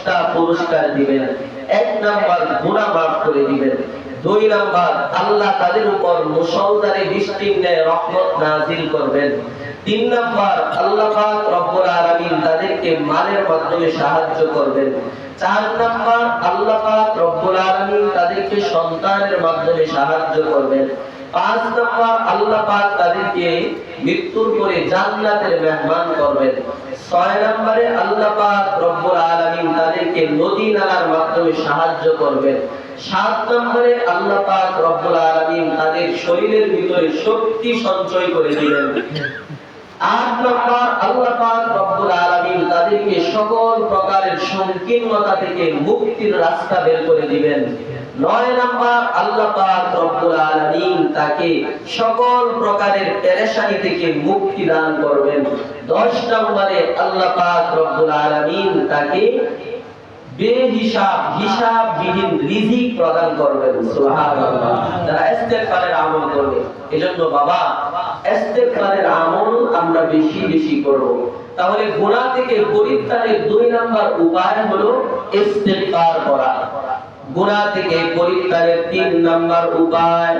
10টা পুরস্কার দিবেন। 1 নাম্বার গুনাহ মাফ করে দিবেন। 2 নাম্বার আল্লাহ তাদের উপর মুষলধারে বৃষ্টির ন্যায় রহমত নাযিল করবেন। 3 নাম্বার আল্লাহ পাক রব্বুল আলামিন তাদেরকে মালের মাধ্যমে সাহায্য করবেন। 4 নাম্বার আল্লাহ পাক রব্বুল আলামিন তাদেরকে সন্তানের মাধ্যমে সাহায্য করবেন। 5 নাম্বার আল্লাহ পাক তাদেরকে মৃত্যুর পরে জান্নাতের মেহমান করবেন। 6 নম্বরে আল্লাহ পাক রব্বুল আলামিন তাদেরকে নদী নালার মাধ্যমে সাহায্য করবেন। 7 নম্বরে আল্লাহ পাক রব্বুল আলামিন তাদের শরীরের ভিতরে শক্তি সঞ্চয় করে দিবেন। 8 নম্বর আল্লাহ পাক রব্বুল আলামিন তাদেরকে সকল প্রকারের সংকীর্ণতা থেকে মুক্তির রাস্তা বের করে দিবেন। 9 নম্বর আল্লাহ পাক রব্বুল আলামিন তাকে সকল প্রকারের পেরেশানি থেকে মুক্তি দান করবেন। 10 নম্বরে আল্লাহ পাক রব্বুল আলামিন তাকে হিসাববিহীন রিজিক প্রদান করবেন। সুবহানাল্লাহ। যারা ইস্তেগফারের আমল করবে, এজন্য বাবা ইস্তেগফারের আমল আমরা বেশি বেশি করব। তাহলে গুনাহ থেকে পরিত্রাণের 2 নাম্বার উপায় হলো ইস্তেগফার করা। গুনাহ থেকে পরিত্রাণের 3 নাম্বার উপায়